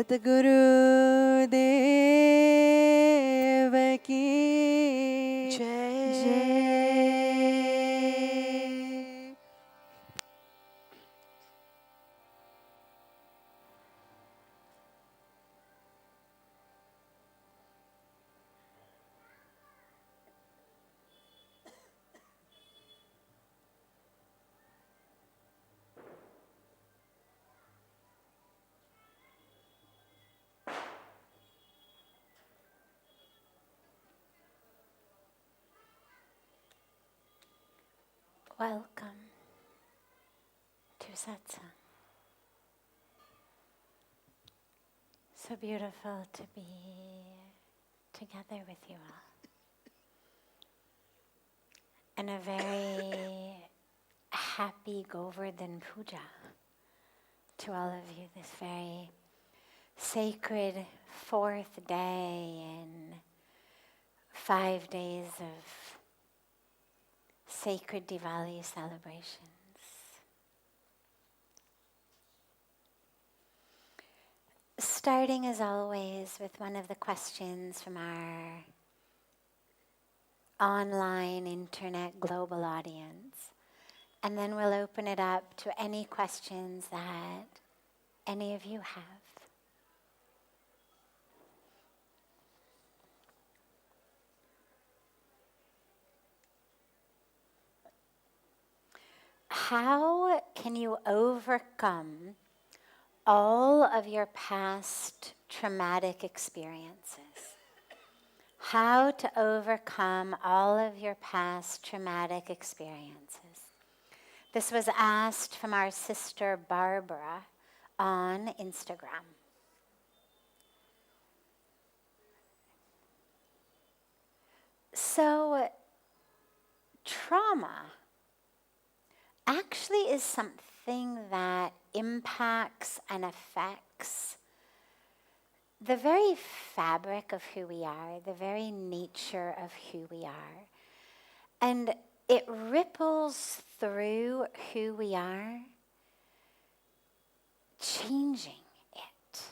Satguru Dev ki Jai. Welcome to Satsang. So beautiful to be together with you all. And a very happy Govardhan Puja to all of you this very sacred 4th day in 5 days of sacred Diwali celebrations. Starting as always with one of the questions from our online, internet, global audience. And then we'll open it up to any questions that any of you have. How can you overcome all of your past traumatic experiences? How to overcome all of your past traumatic experiences? This was asked from our sister Barbara on Instagram. So, trauma actually is something that impacts and affects the very fabric of who we are, the very nature of who we are. And it ripples through who we are, changing it.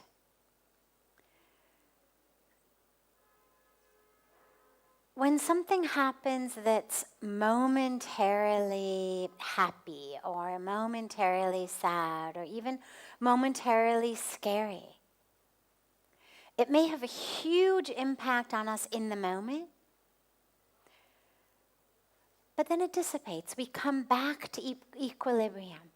When something happens that's momentarily happy or momentarily sad or even momentarily scary, it may have a huge impact on us in the moment, but then it dissipates. We come back to equilibrium.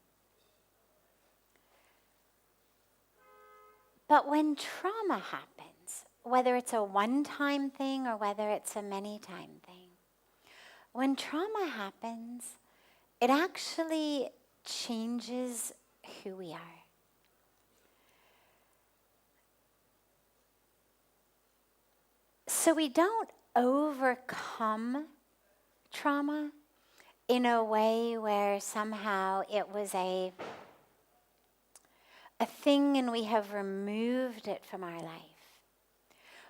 But when trauma happens, whether it's a one-time thing or whether it's a many-time thing, when trauma happens, it actually changes who we are. So we don't overcome trauma in a way where somehow it was a thing and we have removed it from our life.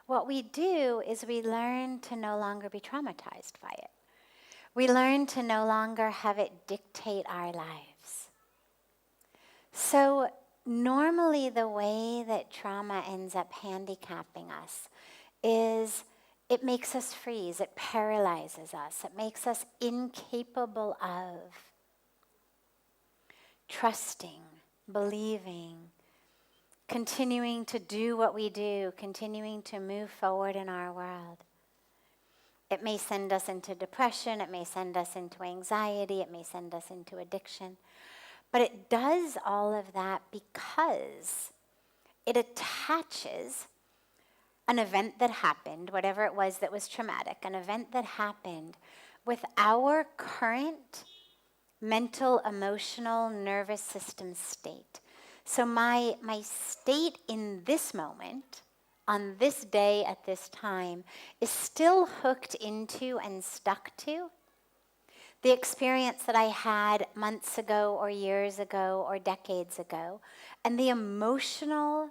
What we do is we learn to no longer be traumatized by it. We learn to no longer have it dictate our lives. So normally the way that trauma ends up handicapping us is it makes us freeze, it paralyzes us, it makes us incapable of trusting, believing, continuing to do what we do, continuing to move forward in our world. It may send us into depression, it may send us into anxiety, it may send us into addiction. But it does all of that because it attaches an event that happened, whatever it was that was traumatic, an event that happened with our current mental, emotional, nervous system state. So my state in this moment, on this day at this time, is still hooked into and stuck to the experience that I had months ago or years ago or decades ago, and the emotional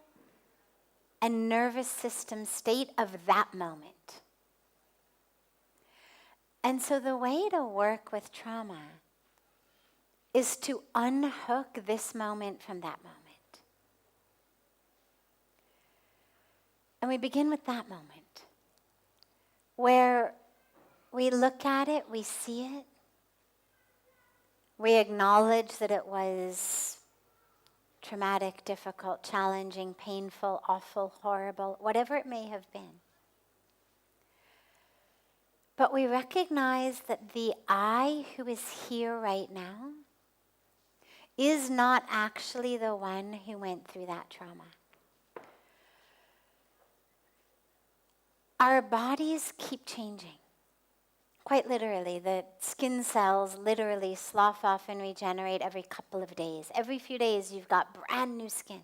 and nervous system state of that moment. And so the way to work with trauma is to unhook this moment from that moment. And we begin with that moment where we look at it, we see it, we acknowledge that it was traumatic, difficult, challenging, painful, awful, horrible, whatever it may have been. But we recognize that the I who is here right now is not actually the one who went through that trauma. Our bodies keep changing. Quite literally, the skin cells literally slough off and regenerate every couple of days. Every few days, you've got brand new skin.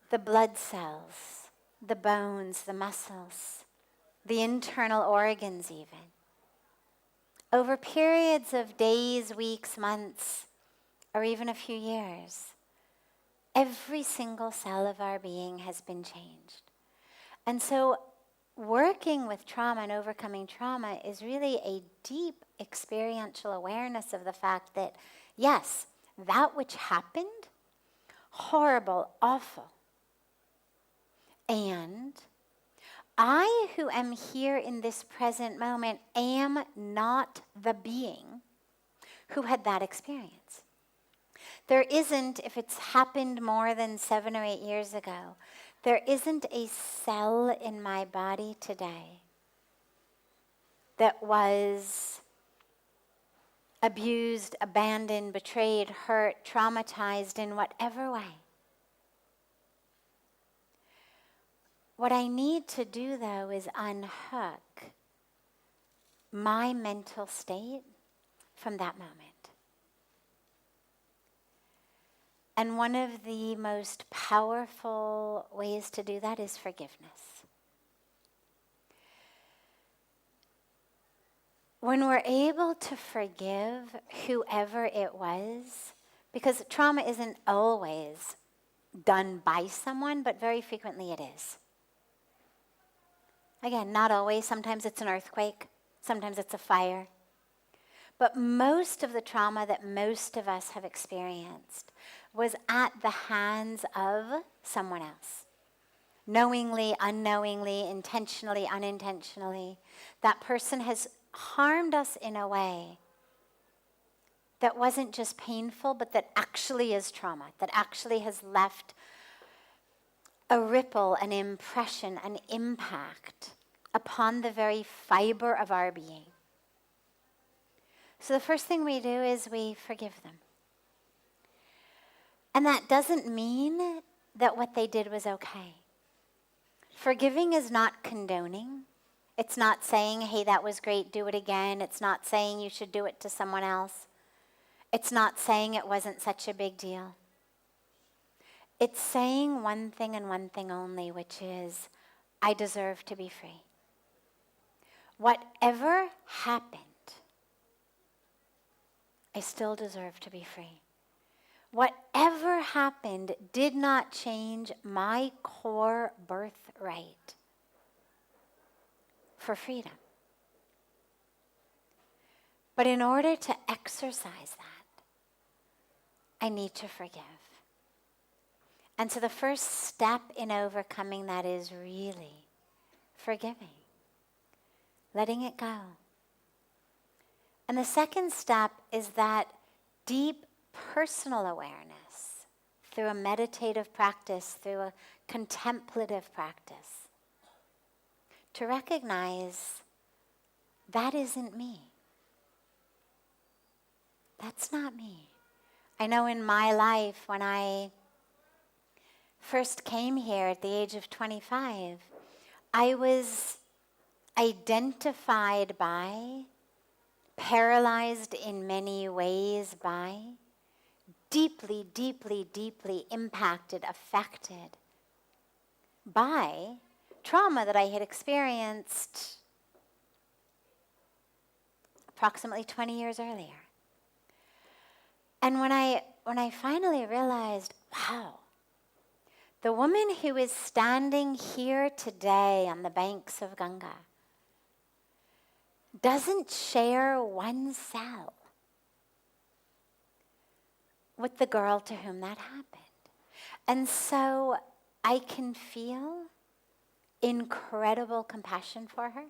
The blood cells, the bones, the muscles, the internal organs even. Over periods of days, weeks, months, or even a few years, every single cell of our being has been changed. And so working with trauma and overcoming trauma is really a deep experiential awareness of the fact that, yes, that which happened, horrible, awful, and I who am here in this present moment am not the being who had that experience. There isn't, if it's happened more than 7 or 8 years ago, there isn't a cell in my body today that was abused, abandoned, betrayed, hurt, traumatized in whatever way. What I need to do, though, is unhook my mental state from that moment. And one of the most powerful ways to do that is forgiveness. When we're able to forgive whoever it was, because trauma isn't always done by someone, but very frequently it is. Again, not always. Sometimes it's an earthquake. Sometimes it's a fire. But most of the trauma that most of us have experienced was at the hands of someone else. Knowingly, unknowingly, intentionally, unintentionally. That person has harmed us in a way that wasn't just painful, but that actually is trauma, that actually has left a ripple, an impression, an impact upon the very fiber of our being. So the first thing we do is we forgive them. And that doesn't mean that what they did was okay. Forgiving is not condoning. It's not saying, hey, that was great, do it again. It's not saying you should do it to someone else. It's not saying it wasn't such a big deal. It's saying one thing and one thing only, which is, I deserve to be free. Whatever happened, I still deserve to be free. Whatever happened did not change my core birthright for freedom. But in order to exercise that, I need to forgive. And so the first step in overcoming that is really forgiving, letting it go. And the second step is that deep personal awareness through a meditative practice, through a contemplative practice, to recognize that isn't me. That's not me. I know in my life, when I first came here at the age of 25, I was identified by, paralyzed in many ways by, deeply, deeply, deeply impacted, affected by trauma that I had experienced approximately 20 years earlier. And when I finally realized, wow, the woman who is standing here today on the banks of Ganga doesn't share one cell with the girl to whom that happened. And so I can feel incredible compassion for her,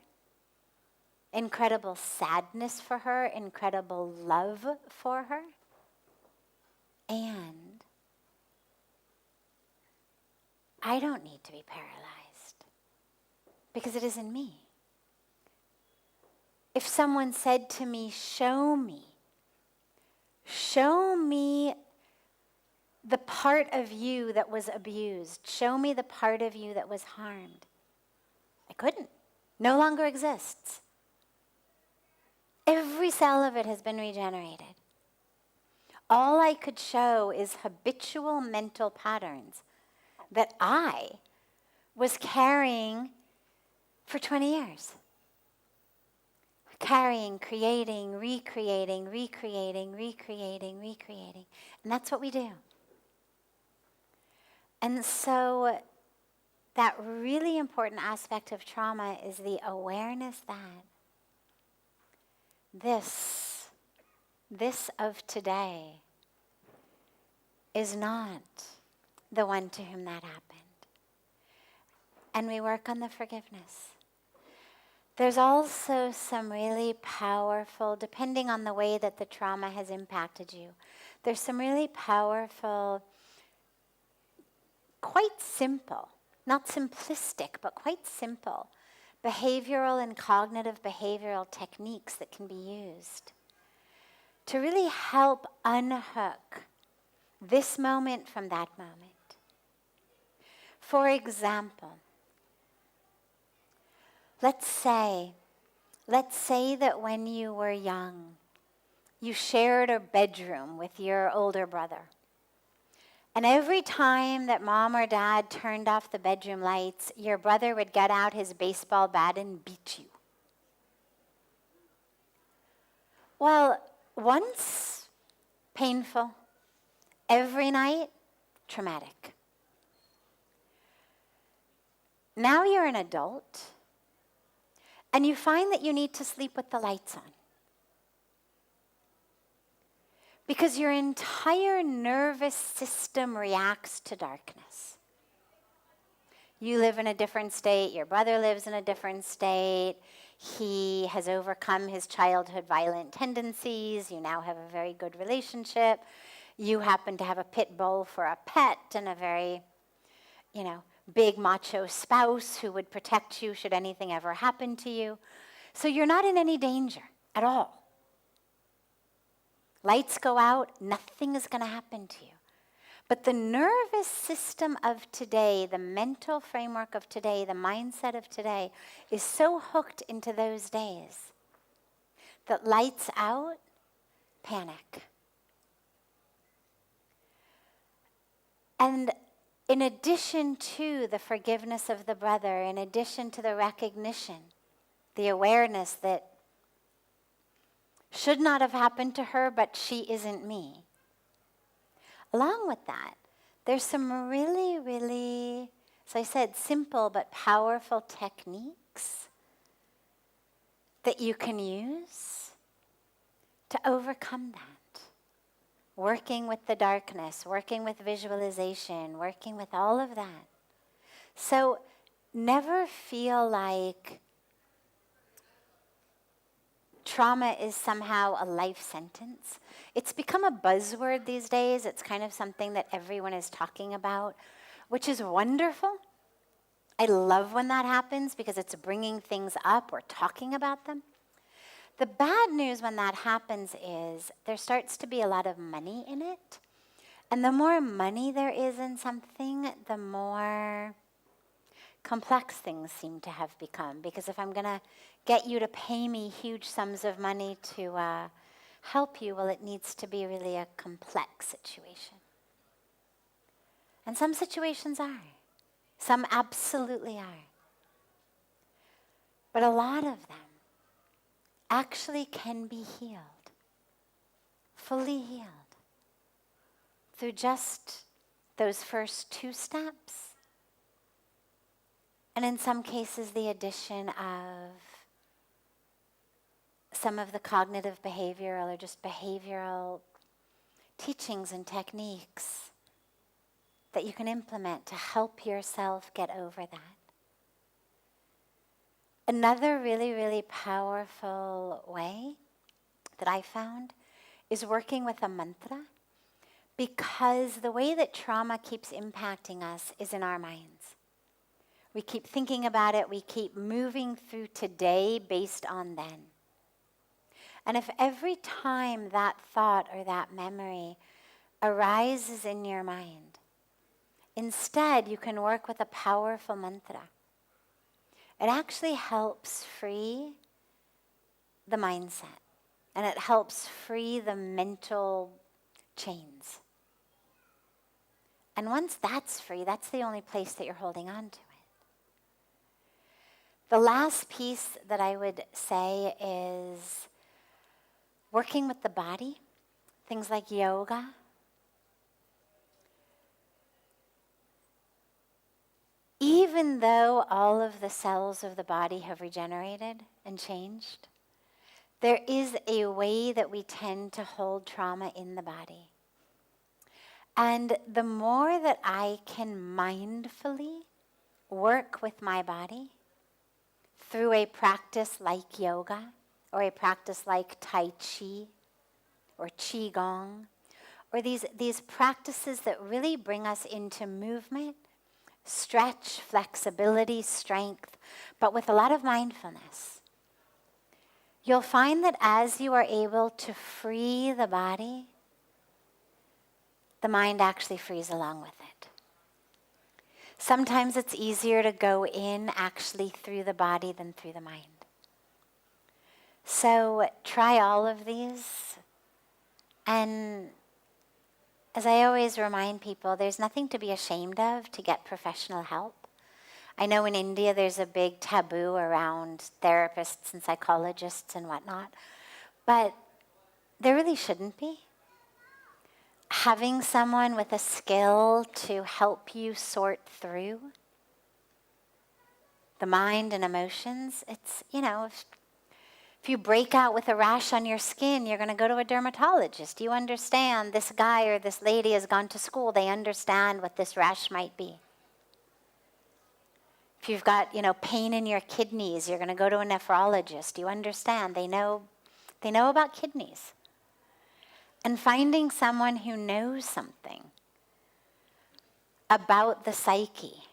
incredible sadness for her, incredible love for her, and I don't need to be paralyzed because it isn't me. If someone said to me, show me the part of you that was abused, show me the part of you that was harmed, I couldn't. No longer exists. Every cell of it has been regenerated. All I could show is habitual mental patterns that I was carrying for 20 years. Carrying, creating, recreating, recreating, recreating, recreating. And that's what we do. And so that really important aspect of trauma is the awareness that this of today is not the one to whom that happened. And we work on the forgiveness. There's also some really powerful, depending on the way that the trauma has impacted you, there's some really powerful, quite simple, not simplistic, but quite simple, behavioral and cognitive behavioral techniques that can be used to really help unhook this moment from that moment. For example, let's say that when you were young, you shared a bedroom with your older brother. And every time that mom or dad turned off the bedroom lights, your brother would get out his baseball bat and beat you. Well, once, painful. Every night, traumatic. Now you're an adult, and you find that you need to sleep with the lights on. Because your entire nervous system reacts to darkness. You live in a different state, your brother lives in a different state, he has overcome his childhood violent tendencies, you now have a very good relationship, you happen to have a pit bull for a pet and a very, big macho spouse who would protect you should anything ever happen to you. So you're not in any danger at all. Lights go out, nothing is going to happen to you. But the nervous system of today, the mental framework of today, the mindset of today is so hooked into those days that lights out, panic. And in addition to the forgiveness of the brother, in addition to the recognition, the awareness that should not have happened to her, but she isn't me. Along with that, there's some really, really, as I said, simple but powerful techniques that you can use to overcome that. Working with the darkness, working with visualization, working with all of that. So never feel like trauma is somehow a life sentence. It's become a buzzword these days. It's kind of something that everyone is talking about, which is wonderful. I love when that happens because it's bringing things up or talking about them. The bad news when that happens is there starts to be a lot of money in it. And the more money there is in something, the more complex things seem to have become. Because if I'm going to get you to pay me huge sums of money to help you, well, it needs to be really a complex situation. And some situations are. Some absolutely are. But a lot of them actually can be healed, fully healed, through just those first 2 steps. And in some cases, the addition of some of the cognitive behavioral or just behavioral teachings and techniques that you can implement to help yourself get over that. Another really, really powerful way that I found is working with a mantra, because the way that trauma keeps impacting us is in our minds. We keep thinking about it, we keep moving through today based on then. And if every time that thought or that memory arises in your mind, instead you can work with a powerful mantra. It actually helps free the mindset, and it helps free the mental chains. And once that's free, that's the only place that you're holding on to it. The last piece that I would say is working with the body, things like yoga. Even though all of the cells of the body have regenerated and changed, there is a way that we tend to hold trauma in the body. And the more that I can mindfully work with my body through a practice like yoga, or a practice like Tai Chi, or Qigong, or these practices that really bring us into movement, stretch, flexibility, strength, but with a lot of mindfulness, you'll find that as you are able to free the body, the mind actually frees along with it. Sometimes it's easier to go in actually through the body than through the mind. So try all of these. And as I always remind people, there's nothing to be ashamed of to get professional help. I know in India there's a big taboo around therapists and psychologists and whatnot, but there really shouldn't be. Having someone with a skill to help you sort through the mind and emotions, it's, if you break out with a rash on your skin, you're going to go to a dermatologist. You understand this guy or this lady has gone to school. They understand what this rash might be. If you've got, pain in your kidneys, you're going to go to a nephrologist. You understand. They know about kidneys. And finding someone who knows something about the psyche,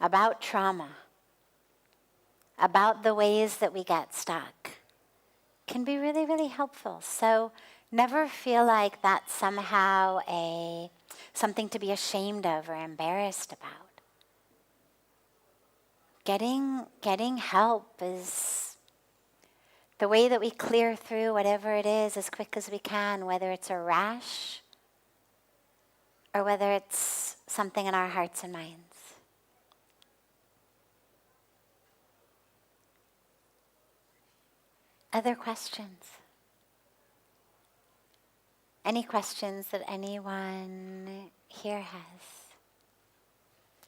about trauma, about the ways that we get stuck, can be really, really helpful. So never feel like that's somehow something to be ashamed of or embarrassed about. Getting help is the way that we clear through whatever it is as quick as we can, whether it's a rash or whether it's something in our hearts and minds. Other questions? Any questions that anyone here has?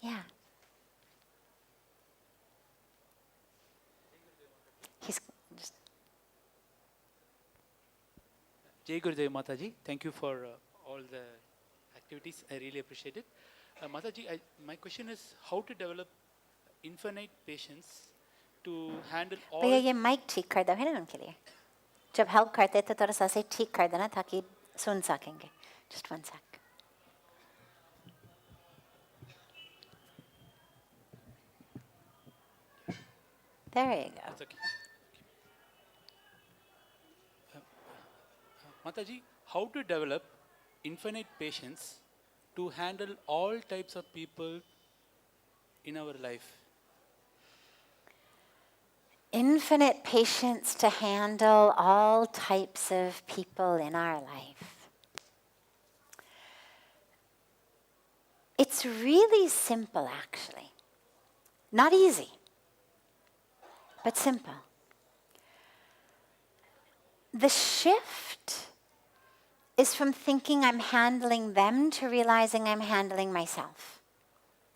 Yeah. He's just... Jai Gurudev Mataji, thank you for all the activities. I really appreciate it. Mataji, my question is how to develop infinite patience to handle all... भैया ये mic ठीक कर दो है ना उनके लिए. जब हेल्प करते तो थोड़ा सा से ठीक कर देना ताकि सुन सकेंगे. Just one sec. There you go. That's okay. Mataji, how to develop infinite patience to handle all types of people in our life? Infinite patience to handle all types of people in our life. It's really simple, actually. Not easy, but simple. The shift is from thinking I'm handling them to realizing I'm handling myself.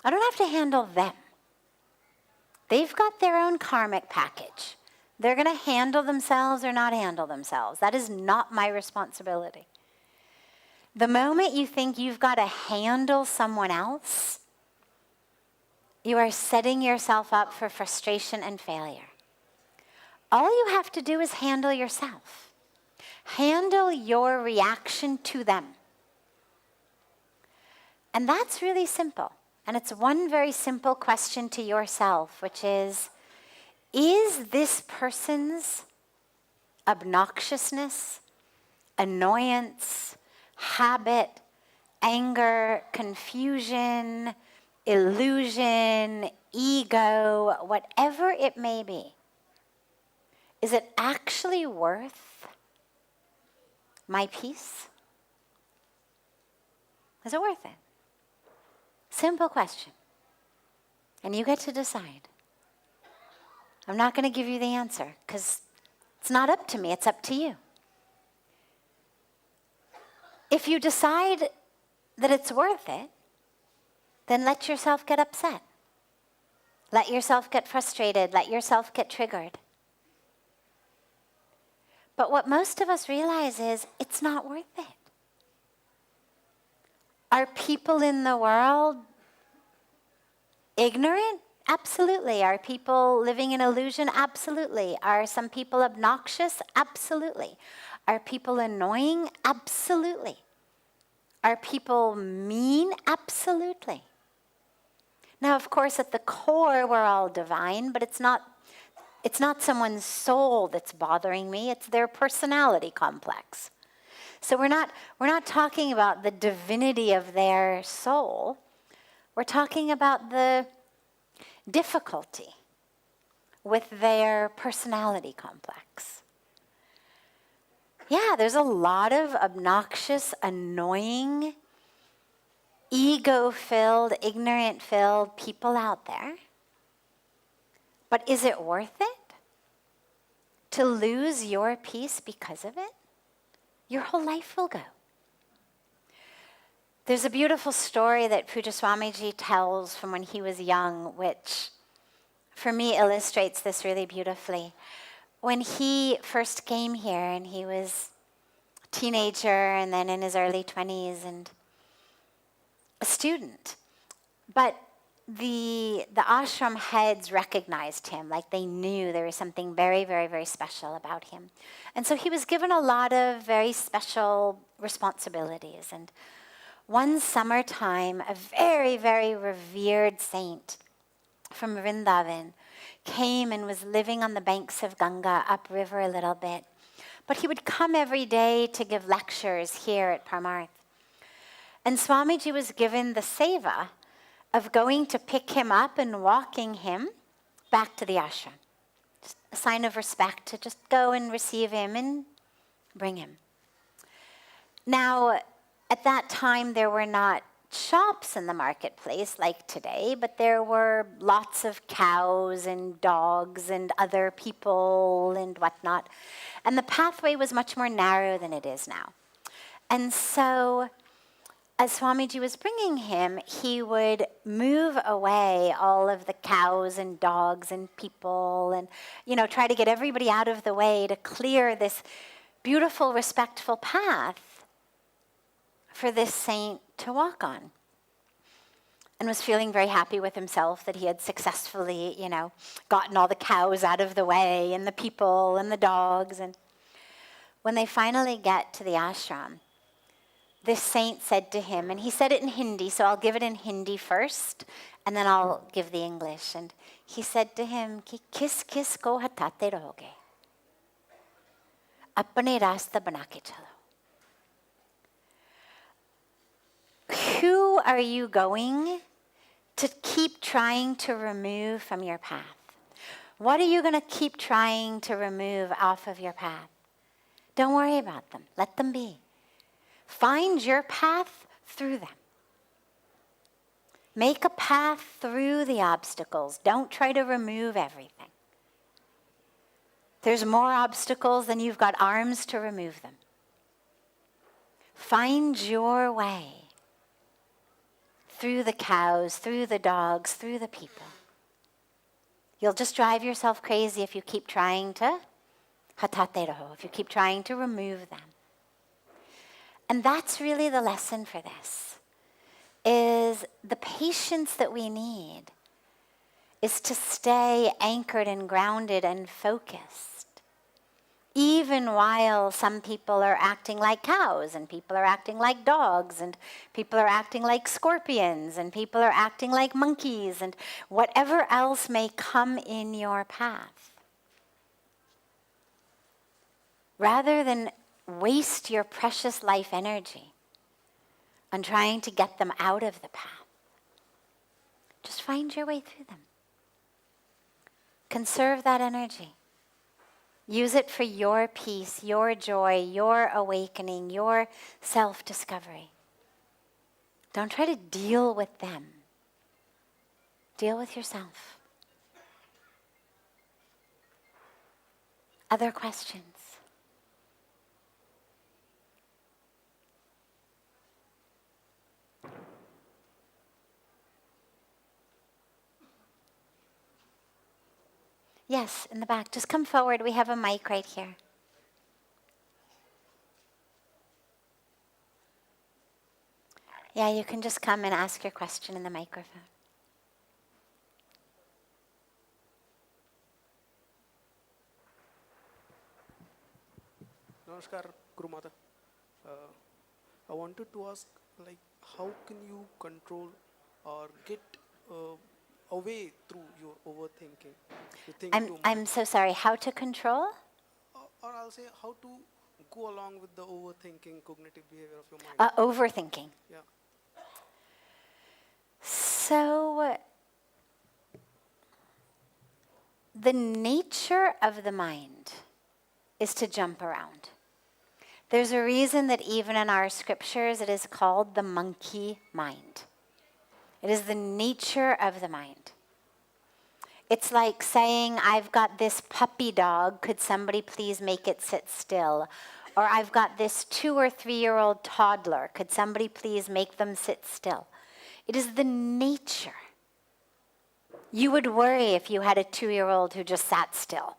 I don't have to handle them. They've got their own karmic package. They're going to handle themselves or not handle themselves. That is not my responsibility. The moment you think you've got to handle someone else, you are setting yourself up for frustration and failure. All you have to do is handle yourself. Handle your reaction to them. And that's really simple. And it's one very simple question to yourself, which is this person's obnoxiousness, annoyance, habit, anger, confusion, illusion, ego, whatever it may be, is it actually worth my peace? Is it worth it? Simple question. And you get to decide. I'm not going to give you the answer because it's not up to me, it's up to you. If you decide that it's worth it, then let yourself get upset. Let yourself get frustrated. Let yourself get triggered. But what most of us realize is it's not worth it. Are people in the world ignorant? Absolutely. Are people living in illusion? Absolutely. Are some people obnoxious? Absolutely. Are people annoying? Absolutely. Are people mean? Absolutely. Now, of course, at the core, we're all divine, but it's not someone's soul that's bothering me. It's their personality complex. So we're not talking about the divinity of their soul. We're talking about the difficulty with their personality complex. Yeah, there's a lot of obnoxious, annoying, ego-filled, ignorant-filled people out there. But is it worth it to lose your peace because of it? Your whole life will go. There's a beautiful story that Pujya Sadhviji tells from when he was young, which for me illustrates this really beautifully. When he first came here and he was a teenager and then in his early 20s and a student, but the ashram heads recognized him, like they knew there was something very, very, very special about him. And so he was given a lot of very special responsibilities. And one summertime, a very, very revered saint from Vrindavan came and was living on the banks of Ganga, upriver a little bit. But he would come every day to give lectures here at Parmarth. And Swamiji was given the seva of going to pick him up and walking him back to the ashram. Just a sign of respect to just go and receive him and bring him. Now, at that time, there were not shops in the marketplace like today, but there were lots of cows and dogs and other people and whatnot. And the pathway was much more narrow than it is now. And so, as Swamiji was bringing him, he would move away all of the cows and dogs and people and, try to get everybody out of the way to clear this beautiful, respectful path for this saint to walk on. And was feeling very happy with himself that he had successfully, gotten all the cows out of the way and the people and the dogs. And when they finally get to the ashram, this saint said to him, and he said it in Hindi, so I'll give it in Hindi first, and then I'll give the English. And he said to him, "Ki kis ko hatate rahoge? Apne rasta bana ke chalo." Who are you going to keep trying to remove from your path? What are you going to keep trying to remove off of your path? Don't worry about them. Let them be. Find your path through them. Make a path through the obstacles. Don't try to remove everything. There's more obstacles than you've got arms to remove them. Find your way through the cows, through the dogs, through the people. You'll just drive yourself crazy if you keep trying to hatate raho, if you keep trying to remove them. And that's really the lesson for this, is the patience that we need is to stay anchored and grounded and focused, even while some people are acting like cows, and people are acting like dogs, and people are acting like scorpions, and people are acting like monkeys, and whatever else may come in your path. Rather than waste your precious life energy on trying to get them out of the path, just find your way through them. Conserve that energy. Use it for your peace, your joy, your awakening, your self-discovery. Don't try to deal with them. Deal with yourself. Other questions? Yes, in the back. Just come forward. We have a mic right here. Yeah, you can just come and ask your question in the microphone. Namaskar, Guru Mata. I wanted to ask, how can you control or get away through your overthinking? You think too much. I'm so sorry. How to control? Or I'll say how to go along with the overthinking cognitive behavior of your mind. Overthinking. Yeah. So, the nature of the mind is to jump around. There's a reason that even in our scriptures it is called the monkey mind. It is the nature of the mind. It's like saying, I've got this puppy dog, could somebody please make it sit still? Or I've got this 2 or 3-year-old toddler, could somebody please make them sit still? It is the nature. You would worry if you had a 2-year-old who just sat still.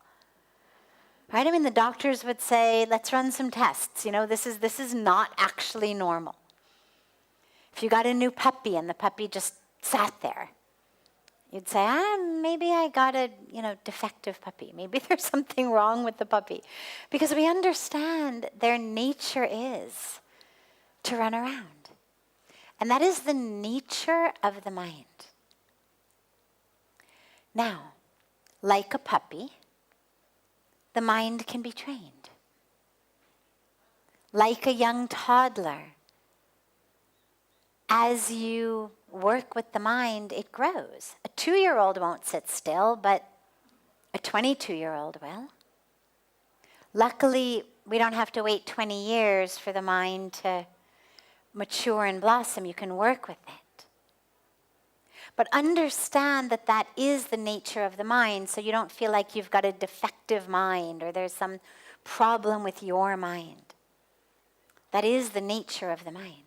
Right? I mean, the doctors would say, let's run some tests. You know, this is not actually normal. If you got a new puppy and the puppy just sat there, you'd say, maybe I got a, defective puppy. Maybe there's something wrong with the puppy. Because we understand their nature is to run around. And that is the nature of the mind. Now, like a puppy, the mind can be trained. Like a young toddler, as you work with the mind, it grows. A 2-year-old won't sit still, but a 22-year-old will. Luckily, we don't have to wait 20 years for the mind to mature and blossom. You can work with it. But understand that that is the nature of the mind, so you don't feel like you've got a defective mind or there's some problem with your mind. That is the nature of the mind.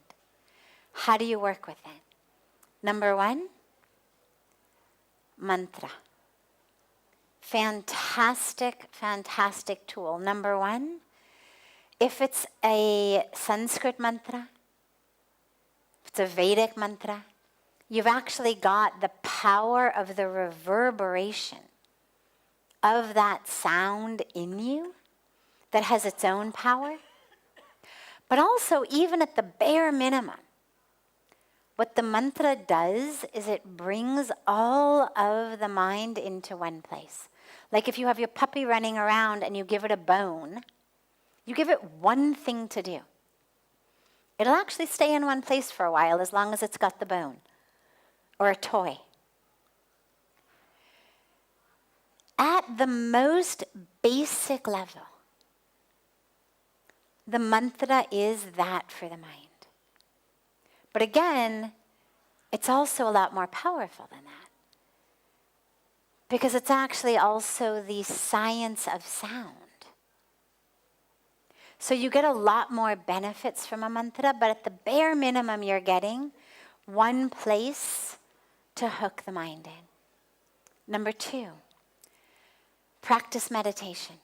How do you work with it? Number 1, mantra. Fantastic, fantastic tool. Number 1, if it's a Sanskrit mantra, if it's a Vedic mantra, you've actually got the power of the reverberation of that sound in you that has its own power. But also, even at the bare minimum, what the mantra does is it brings all of the mind into one place. Like if you have your puppy running around and you give it a bone, you give it one thing to do. It'll actually stay in one place for a while as long as it's got the bone or a toy. At the most basic level, the mantra is that for the mind. But again, it's also a lot more powerful than that. Because it's actually also the science of sound. So you get a lot more benefits from a mantra, but at the bare minimum you're getting one place to hook the mind in. Number 2, practice meditation.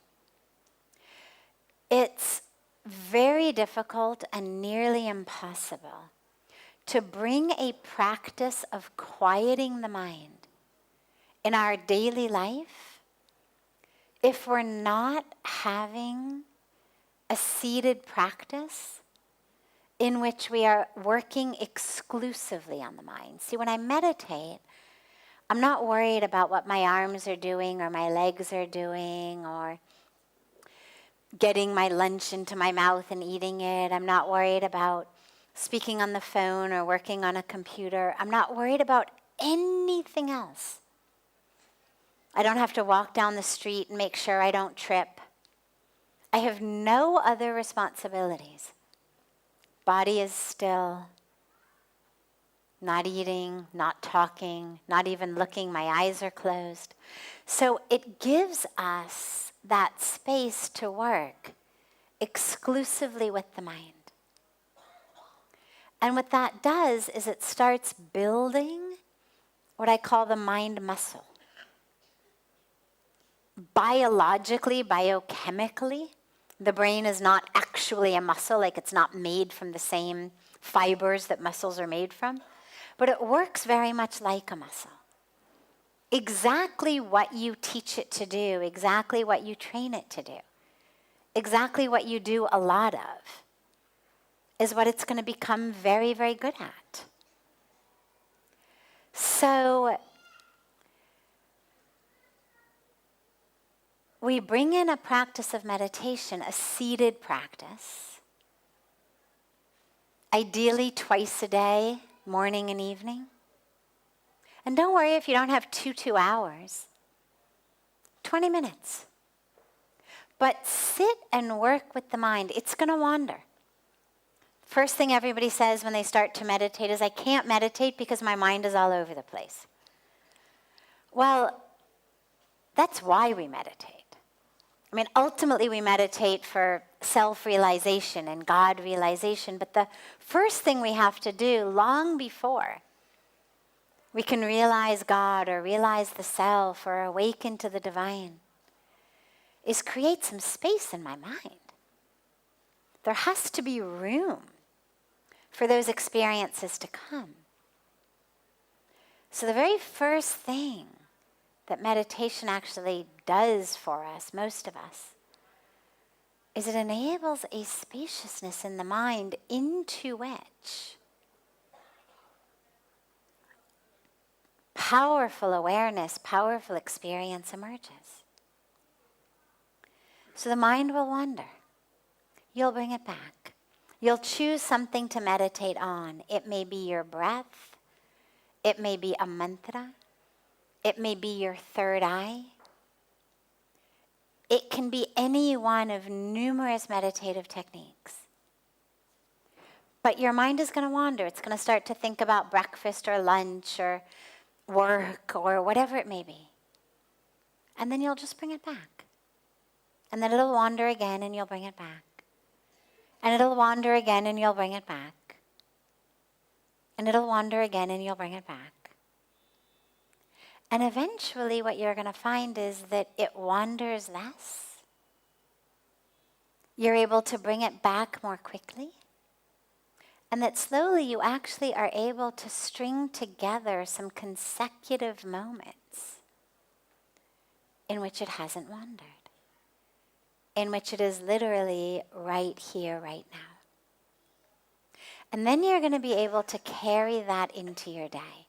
It's very difficult and nearly impossible to bring a practice of quieting the mind in our daily life if we're not having a seated practice in which we are working exclusively on the mind. See, when I meditate, I'm not worried about what my arms are doing or my legs are doing or getting my lunch into my mouth and eating it. I'm not worried about speaking on the phone or working on a computer. I'm not worried about anything else. I don't have to walk down the street and make sure I don't trip. I have no other responsibilities. Body is still, not eating, not talking, not even looking. My eyes are closed. So it gives us that space to work exclusively with the mind. And what that does is it starts building what I call the mind muscle. Biologically, biochemically, the brain is not actually a muscle, like it's not made from the same fibers that muscles are made from, but it works very much like a muscle. Exactly what you teach it to do, exactly what you train it to do, exactly what you do a lot of, is what it's going to become very, very good at. So we bring in a practice of meditation, a seated practice, ideally twice a day, morning and evening. And don't worry if you don't have 2 hours, 20 minutes. But sit and work with the mind. It's going to wander. First thing everybody says when they start to meditate is, I can't meditate because my mind is all over the place. Well, that's why we meditate. I mean, ultimately we meditate for self-realization and God realization, but the first thing we have to do long before we can realize God or realize the self or awaken to the divine is create some space in my mind. There has to be room for those experiences to come. So the very first thing that meditation actually does for us, most of us, is it enables a spaciousness in the mind into which powerful awareness, powerful experience emerges. So the mind will wander. You'll bring it back. You'll choose something to meditate on. It may be your breath. It may be a mantra. It may be your third eye. It can be any one of numerous meditative techniques. But your mind is going to wander. It's going to start to think about breakfast or lunch or work or whatever it may be. And then you'll just bring it back. And then it'll wander again and you'll bring it back. And it'll wander again and you'll bring it back. And it'll wander again and you'll bring it back. And eventually what you're going to find is that it wanders less. You're able to bring it back more quickly. And that slowly you actually are able to string together some consecutive moments in which it hasn't wandered. In which it is literally right here, right now. And then you're going to be able to carry that into your day.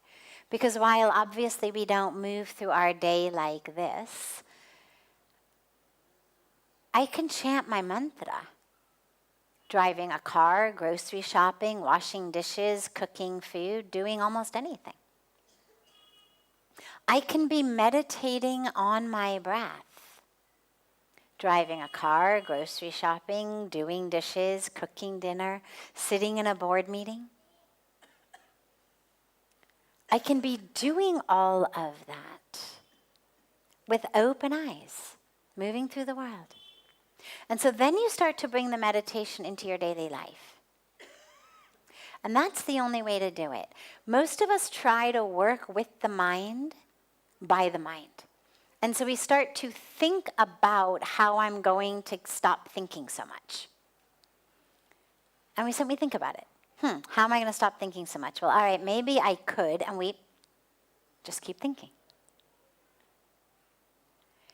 Because while obviously we don't move through our day like this, I can chant my mantra. Driving a car, grocery shopping, washing dishes, cooking food, doing almost anything. I can be meditating on my breath. Driving a car, grocery shopping, doing dishes, cooking dinner, sitting in a board meeting. I can be doing all of that with open eyes, moving through the world. And so then you start to bring the meditation into your daily life. And that's the only way to do it. Most of us try to work with the mind by the mind. And so we start to think about how I'm going to stop thinking so much. And we simply think about it. How am I going to stop thinking so much? Well, all right, maybe I could, and we just keep thinking.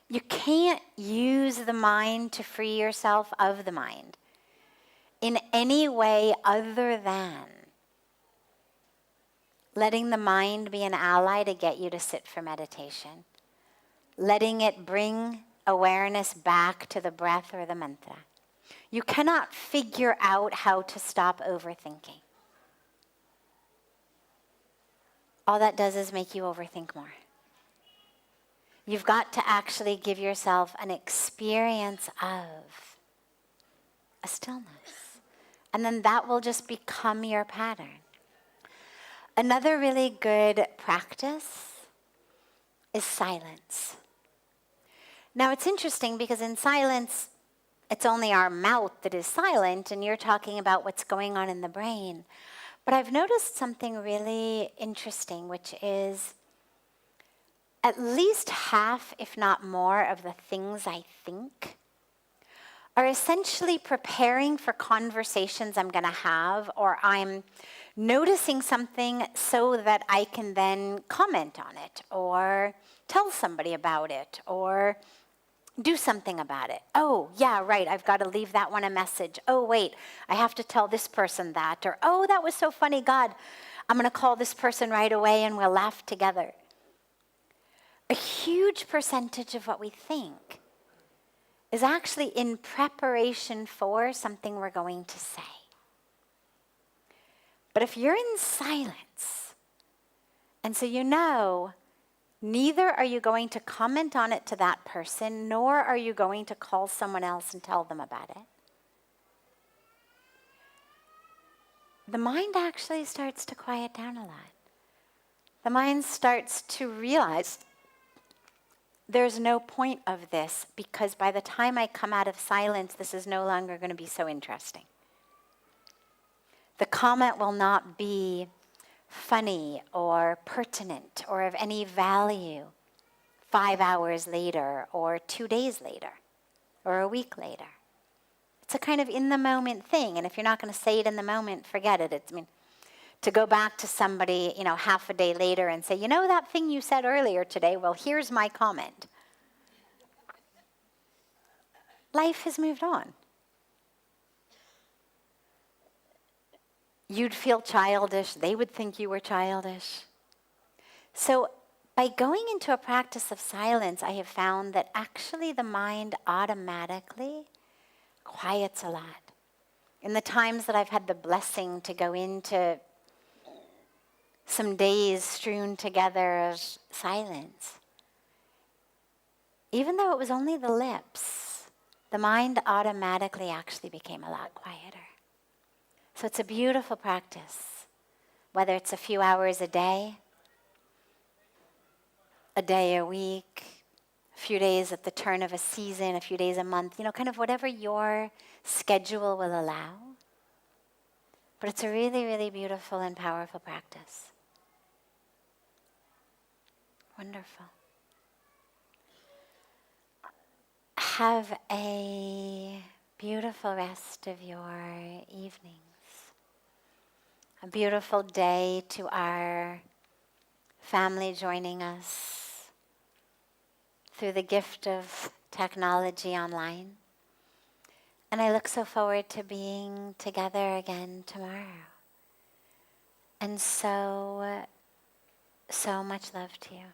You can't use the mind to free yourself of the mind in any way other than letting the mind be an ally to get you to sit for meditation, letting it bring awareness back to the breath or the mantra. You cannot figure out how to stop overthinking. All that does is make you overthink more. You've got to actually give yourself an experience of a stillness. And then that will just become your pattern. Another really good practice is silence. Now it's interesting because in silence, it's only our mouth that is silent, and you're talking about what's going on in the brain. But I've noticed something really interesting, which is at least half, if not more, of the things I think are essentially preparing for conversations I'm going to have, or I'm noticing something so that I can then comment on it, or tell somebody about it, or do something about it. Oh, yeah, right, I've got to leave that one a message. Oh, wait, I have to tell this person that. Or, oh, that was so funny, God, I'm going to call this person right away and we'll laugh together. A huge percentage of what we think is actually in preparation for something we're going to say. But if you're in silence, and so you know, neither are you going to comment on it to that person, nor are you going to call someone else and tell them about it, the mind actually starts to quiet down a lot. The mind starts to realize there's no point of this, because by the time I come out of silence, this is no longer going to be so interesting. The comment will not be funny or pertinent or of any value 5 hours later or 2 days later or a week later. It's a kind of in-the-moment thing, and if you're not going to say it in the moment, forget it. To go back to somebody, half a day later and say, that thing you said earlier today, well, here's my comment. Life has moved on. You'd feel childish. They would think you were childish. So by going into a practice of silence, I have found that actually the mind automatically quiets a lot. In the times that I've had the blessing to go into some days strewn together of silence, even though it was only the lips, the mind automatically actually became a lot quieter. So it's a beautiful practice, whether it's a few hours a day a week, a few days at the turn of a season, a few days a month, kind of whatever your schedule will allow. But it's a really, really beautiful and powerful practice. Wonderful. Have a beautiful rest of your evenings. A beautiful day to our family joining us through the gift of technology online. And I look so forward to being together again tomorrow. And so much love to you.